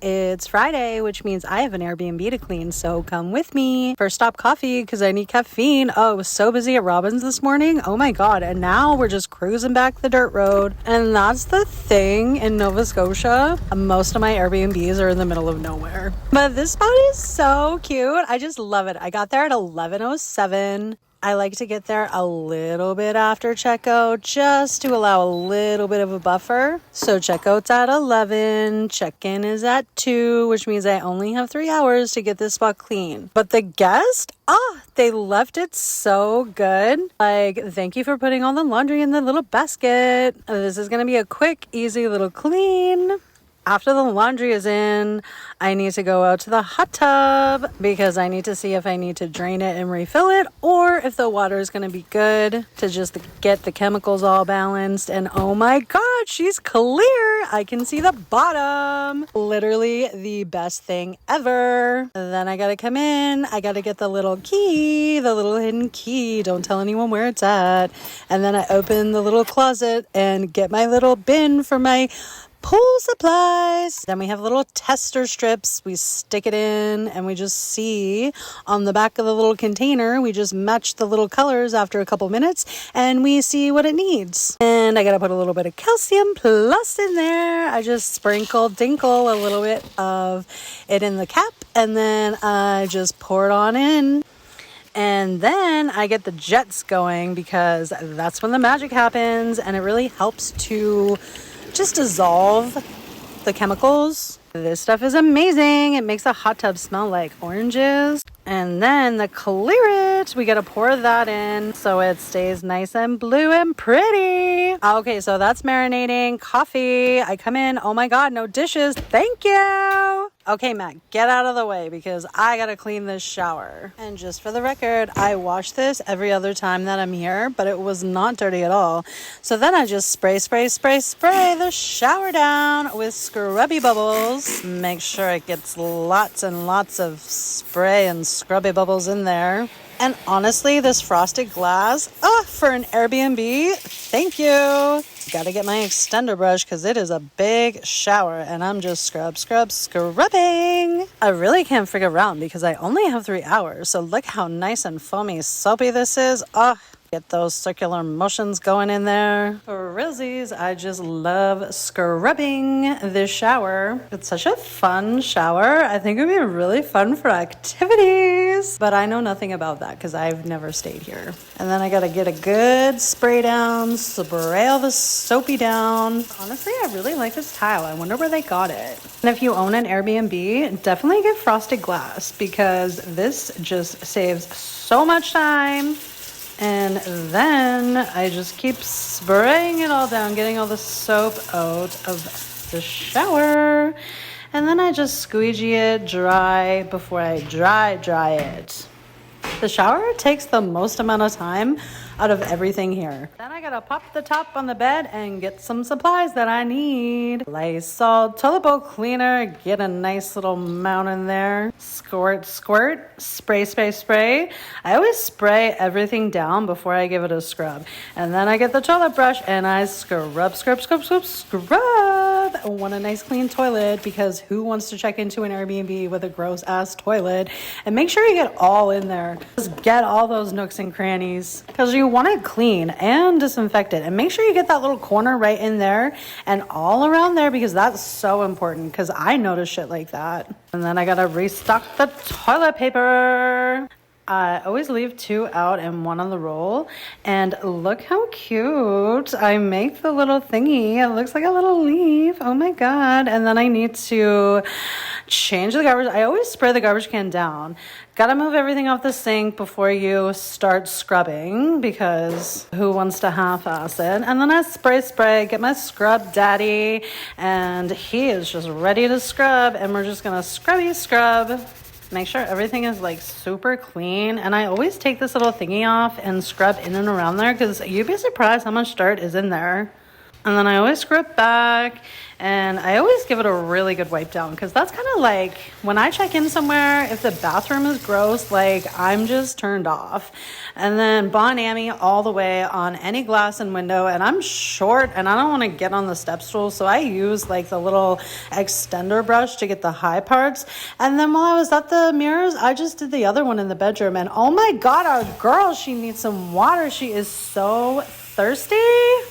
It's Friday, which means I have an Airbnb to clean, so come with me. First stop, coffee, because I need caffeine. Oh, I was so busy at Robin's this morning. Oh my God. And now we're just cruising back the dirt road. And that's the thing in Nova Scotia. Most of my Airbnbs are in the middle of nowhere. But this spot is so cute. I just love it. I got there at 11:07. I like to get there a little bit after checkout just to allow a little bit of a buffer. So checkout's at 11, check-in is at 2, which means I only have 3 hours to get this spot clean. But the guest, they left it so good. Like, thank you for putting all the laundry in the little basket. This is going to be a quick, easy little clean. After the laundry is in, I need to go out to the hot tub because I need to see if I need to drain it and refill it or if the water is going to be good to just get the chemicals all balanced. And oh my God, she's clear. I can see the bottom. Literally the best thing ever. Then I got to come in. I got to get the little key, the little hidden key. Don't tell anyone where it's at. And then I open the little closet and get my little bin for my pool supplies. Then we have little tester strips. We stick it in and we just see on the back of the little container, we just match the little colors after a couple minutes and we see what it needs. And I gotta put a little bit of calcium plus in there. I just dinkle a little bit of it in the cap and then I just pour it on in. And then I get the jets going because that's when the magic happens and it really helps to just dissolve the chemicals. This stuff is amazing. It makes a hot tub smell like oranges. And then the clear it, we gotta pour that in so it stays nice and blue and pretty. Okay, so that's marinating. Coffee, I come in, oh my God, no dishes, thank you. Okay, Matt, get out of the way because I gotta clean this shower. And just for the record, I wash this every other time that I'm here, but it was not dirty at all. So then I just spray the shower down with scrubby bubbles. Make sure it gets lots and lots of spray and scrubby bubbles in there. And honestly, this frosted glass, for an Airbnb, thank you. Gotta get my extender brush because it is a big shower and I'm just scrubbing. I really can't figure around because I only have 3 hours. So look how nice and foamy soapy this is. Get those circular motions going in there. For realsies, I just love scrubbing this shower. It's such a fun shower. I think it would be really fun for activities. But I know nothing about that because I've never stayed here. And then I gotta get a good spray down, spray all the soapy down. Honestly, I really like this tile. I wonder where they got it. And if you own an Airbnb, definitely get frosted glass because this just saves so much time. And then I just keep spraying it all down, getting all the soap out of the shower. And then I just squeegee it dry before I dry it. The shower takes the most amount of time out of everything here. Then I gotta pop the top on the bed and get some supplies that I need. Lysol toilet bowl cleaner, get a nice little amount in there. Squirt, spray. I always spray everything down before I give it a scrub. And then I get the toilet brush and I scrub. I want a nice clean toilet because who wants to check into an Airbnb with a gross ass toilet? And make sure you get all in there. Just get all those nooks and crannies because you want it clean and disinfected. And make sure you get that little corner right in there and all around there because that's so important because I notice shit like that. And then I gotta restock the toilet paper. I always leave 2 out and 1 on the roll. And look how cute. I make the little thingy. It looks like a little leaf. Oh my God. And then I need to change the garbage. I always spray the garbage can down. Gotta move everything off the sink before you start scrubbing because who wants to half-ass it? And then I spray, get my scrub daddy. And he is just ready to scrub. And we're just gonna scrub. Make sure everything is like super clean. And I always take this little thingy off and scrub in and around there because you'd be surprised how much dirt is in there. And then I always screw it back, and I always give it a really good wipe down, because that's kind of like when I check in somewhere, if the bathroom is gross, like I'm just turned off. And then Bon Ami all the way on any glass and window, and I'm short and I don't want to get on the step stool, so I use like the little extender brush to get the high parts. And then while I was at the mirrors, I just did the other one in the bedroom, and oh my god, our girl, she needs some water. She is so thirsty.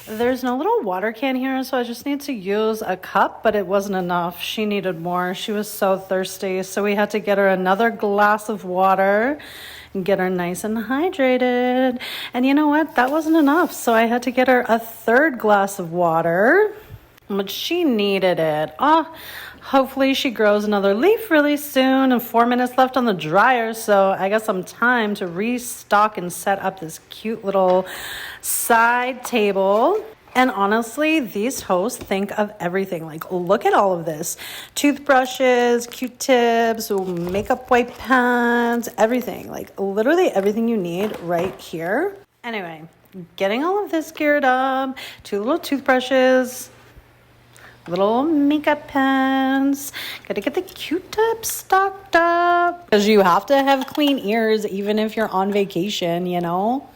There's no little water can here, so I just need to use a cup, but it wasn't enough. She needed more. She was so thirsty, so we had to get her another glass of water and get her nice and hydrated. And you know what? That wasn't enough, so I had to get her a third glass of water, but she needed it. Hopefully she grows another leaf really soon, and 4 minutes left on the dryer, so I got some time to restock and set up this cute little side table. And honestly, these hosts think of everything. Like, look at all of this. Toothbrushes, Q-tips, makeup wipe pads, everything. Like, literally everything you need right here. Anyway, getting all of this geared up, 2 little toothbrushes, little makeup pens. Gotta get the Q-tips stocked up, because you have to have clean ears even if you're on vacation, you know?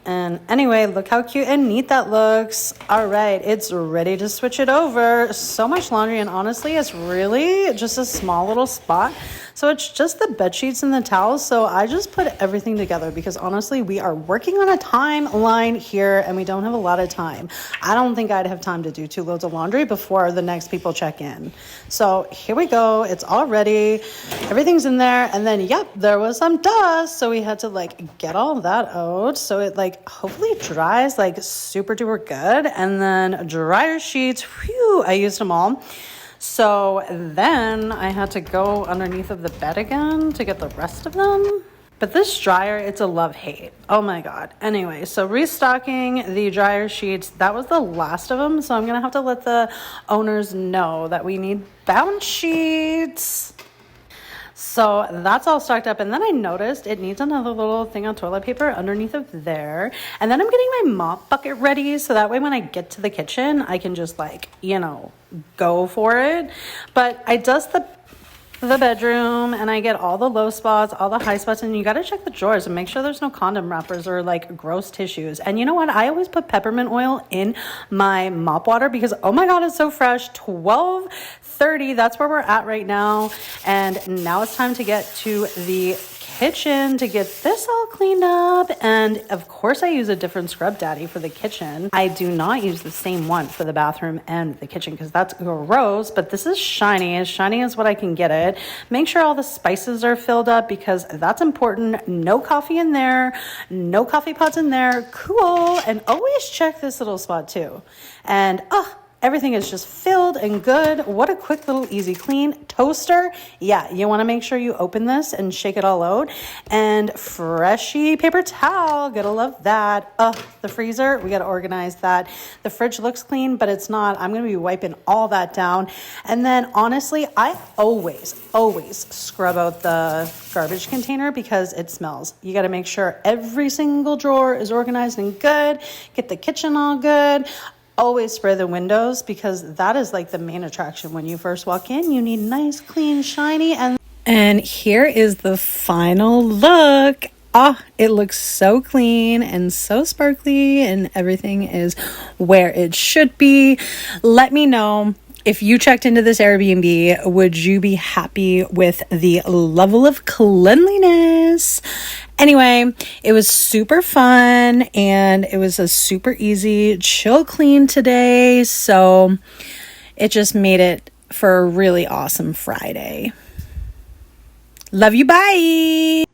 And anyway, look how cute and neat that looks. All right, it's ready to switch it over. So much laundry, and honestly, it's really just a small little spot. So it's just the bed sheets and the towels. So I just put everything together, because honestly, we are working on a timeline here and we don't have a lot of time. I don't think I'd have time to do 2 loads of laundry before the next people check in. So here we go. It's all ready. Everything's in there. And then, yep, there was some dust. So we had to like get all that out. So it like hopefully dries like super duper good. And then dryer sheets, whew, I used them all. So then I had to go underneath of the bed again to get the rest of them. But this dryer, it's a love-hate. Oh my god. Anyway, so restocking the dryer sheets, that was the last of them. So I'm going to have to let the owners know that we need bounce sheets. So that's all stocked up. And then I noticed it needs another little thing of toilet paper underneath of there. And then I'm getting my mop bucket ready, so that way when I get to the kitchen, I can just like, you know, go for it. But I dust the bedroom and I get all the low spots, all the high spots, and you got to check the drawers and make sure there's no condom wrappers or like gross tissues. And you know what? I always put peppermint oil in my mop water, because oh my god, it's so fresh. 12:30, that's where we're at right now. And now it's time to get to the kitchen to get this all cleaned up. And of course I use a different scrub daddy for the kitchen. I do not use the same one for the bathroom and the kitchen, because that's gross, but this is shiny. As shiny as what I can get it. Make sure all the spices are filled up, because that's important. No coffee in there, no coffee pots in there. Cool. And always check this little spot too. And everything is just filled and good. What a quick little easy clean. Toaster, yeah, you want to make sure you open this and shake it all out. And freshy paper towel, gotta love that. The freezer, we gotta organize that. The fridge looks clean, but it's not. I'm gonna be wiping all that down. And then honestly, I always scrub out the garbage container, because it smells. You gotta make sure every single drawer is organized and good. Get the kitchen all good. Always spray the windows, because that is like the main attraction. When you first walk in, you need nice, clean, shiny. And here is the final look. It looks so clean and so sparkly, and everything is where it should be. Let me know, if you checked into this Airbnb, would you be happy with the level of cleanliness? Anyway, it was super fun, and it was a super easy, chill clean today. So it just made it for a really awesome Friday. Love you. Bye.